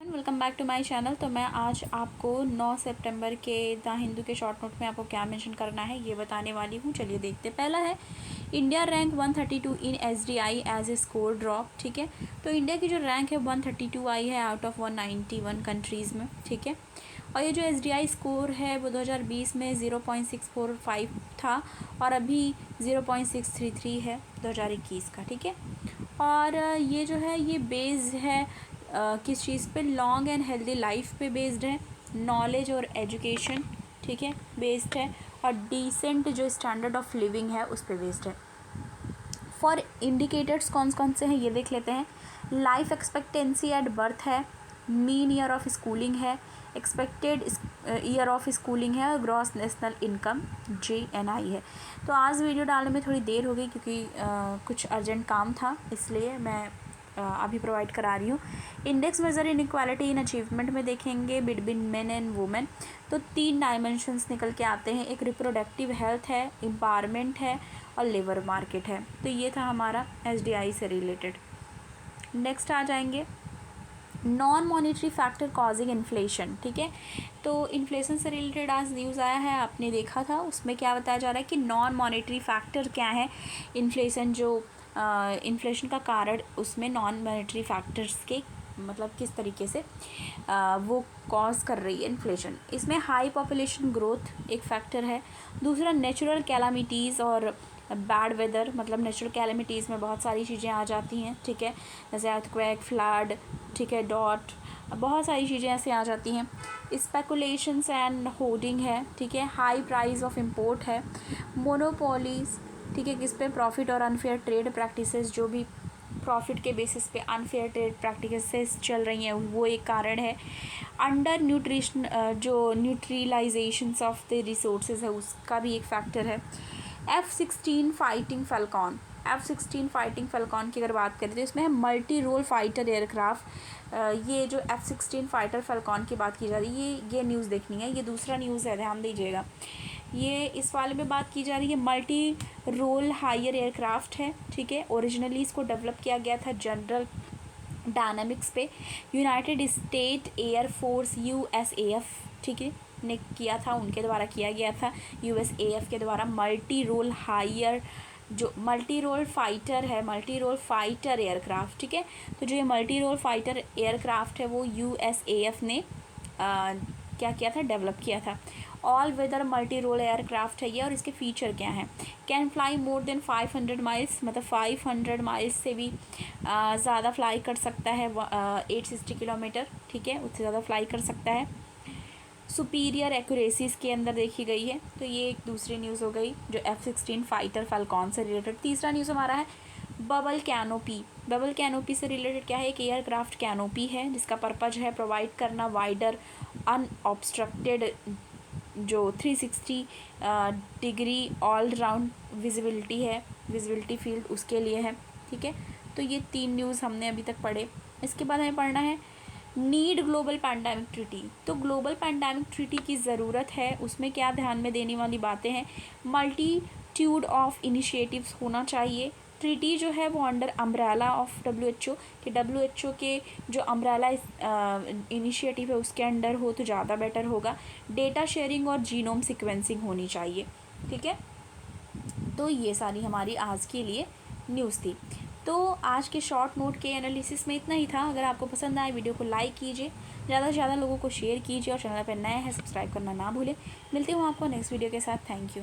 Welcome back to my channel. तो मैं आज आपको 9 सितंबर के द हिंदू के शॉर्ट नोट में आपको क्या मेंशन करना है ये बताने वाली हूँ। चलिए देखते। पहला है India rank 132 in SDI as a score drop. ठीक है, तो इंडिया की जो रैंक है 132 आई है आउट ऑफ 191 कंट्रीज़ में। ठीक है, और ये जो एसडीआई स्कोर है वो 2020 में 0.645 था और अभी 0.633 है 2021 का। ठीक है, और ये जो है ये बेस्ड है किस चीज़ पे? लॉन्ग एंड हेल्दी लाइफ पे बेस्ड है, नॉलेज और एजुकेशन, ठीक है, बेस्ड है, और डिसेंट जो स्टैंडर्ड ऑफ लिविंग है उस पे बेस्ड है। फॉर इंडिकेटर्स कौन कौन से हैं ये देख लेते हैं। लाइफ एक्सपेक्टेंसी एट बर्थ है, मीन ईयर ऑफ स्कूलिंग है, एक्सपेक्टेड ईयर ऑफ स्कूलिंग है, और ग्रॉस नेशनल इनकम GNI है। तो आज वीडियो डालने में थोड़ी देर हो गई क्योंकि कुछ अर्जेंट काम था, इसलिए मैं अभी प्रोवाइड करा रही हूँ। Index measure in equality in achievement में देखेंगे बिटवीन मेन एंड वुमेन, तो 3 डायमेंशंस निकल के आते हैं। एक रिप्रोडक्टिव हेल्थ है, एम्पावरमेंट है, और लेबर मार्केट है। तो ये था हमारा SDI से रिलेटेड। नेक्स्ट आ जाएंगे non monetary factor causing inflation. ठीक है, तो इन्फ्लेशन से रिलेटेड आज न्यूज़ आया है, आपने देखा था। उसमें क्या बताया जा रहा है कि नॉन मॉनिटरी फैक्टर क्या है, इन्फ्लेशन जो इन्फ्लेशन का कारण उसमें नॉन मॉनेटरी फैक्टर्स के मतलब किस तरीके से वो कॉज कर रही है इन्फ्लेशन। इसमें हाई पॉपुलेशन ग्रोथ एक फैक्टर है। दूसरा नेचुरल कैलामिटीज़ और बैड वेदर, मतलब नेचुरल कैलामिटीज़ में बहुत सारी चीज़ें आ जाती हैं। ठीक है, जैसे अर्थक्वेक, फ्लड, ठीक है, डॉट, बहुत सारी चीज़ें ऐसे आ जाती हैं। स्पेकुलेशंस एंड होर्डिंग है। ठीक है, हाई प्राइस ऑफ इम्पोर्ट है, मोनोपोलीज, ठीक है, किस पे? प्रॉफिट और अनफेयर ट्रेड प्रैक्टिसेस, जो भी प्रॉफिट के बेसिस पे अनफेयर ट्रेड प्रैक्टिसेस चल रही हैं वो एक कारण है। अंडर न्यूट्रिशन जो न्यूट्रिलाइजेशंस ऑफ द रिसोर्सेज है उसका भी एक फैक्टर है। F-16 fighting Falcon, F-16 fighting Falcon की अगर बात करें तो इसमें है मल्टी रोल फाइटर एयरक्राफ्ट। ये जो F-16 फाइटर फैल्कॉन की बात की जा रही है ये न्यूज़ देखनी है, ये दूसरा न्यूज़ है, ध्यान दीजिएगा। ये इस वाले में बात की जा रही है मल्टी रोल हायर एयरक्राफ्ट है। ठीक है, ओरिजिनली इसको डेवलप किया गया था जनरल डायनामिक्स पे, United state air force USAF, ठीक है, ने किया था, उनके द्वारा किया गया था, USAF के द्वारा। मल्टी रोल हायर जो मल्टी रोल फाइटर है, मल्टी रोल फाइटर एयरक्राफ्ट। ठीक है, तो जो ये मल्टी रोल फाइटर एयरक्राफ्ट है वो USAF ने क्या किया था? डेवलप किया था। All weather multi role aircraft है ये, और इसके फीचर क्या हैं? Can fly more than 500 miles, मतलब 500 माइल्स से भी ज़्यादा फ्लाई कर सकता है, 860 किलोमीटर, ठीक है, उससे ज़्यादा फ्लाई कर सकता है। सुपीरियर एक्यूरेसी इसके अंदर देखी गई है। तो ये एक दूसरी न्यूज़ हो गई जो F-16 फाइटर फैल्कॉन से रिलेटेड। तीसरा न्यूज़ हमारा है बबल कैनोपी। बबल कैनोपी से रिलेटेड क्या है? एक एयरक्राफ्ट कैनोपी है जिसका पर्पज है प्रोवाइड करना वाइडर अनऑब्स्ट्रक्टेड जो 360 डिग्री ऑल राउंड विजिबिलिटी है, विजिबिलिटी फील्ड उसके लिए है। ठीक है, तो ये 3 न्यूज़ हमने अभी तक पढ़े। इसके बाद हमें पढ़ना है नीड ग्लोबल पैंडेमिक ट्रीटी। तो ग्लोबल पैंडेमिक ट्रीटी की ज़रूरत है, उसमें क्या ध्यान में देने वाली बातें हैं? मल्टीट्यूड ऑफ इनिशिएटिव्स होना चाहिए। ट्रीटी जो है वो अंडर अम्ब्रेला ऑफ WHO, कि WHO के जो अम्ब्रेला इनिशिएटिव है उसके अंडर हो तो ज़्यादा बेटर होगा। डेटा शेयरिंग और जीनोम सिक्वेंसिंग होनी चाहिए। ठीक है, तो ये सारी हमारी आज के लिए न्यूज़ थी। तो आज के शॉर्ट नोट के एनालिसिस में इतना ही था। अगर आपको पसंद आए वीडियो को लाइक कीजिए, ज़्यादा से ज़्यादा लोगों को शेयर कीजिए, और चैनल पर नए हैं सब्सक्राइब करना ना भूलें। मिलती हूँ आपको नेक्स्ट वीडियो के साथ। Thank you.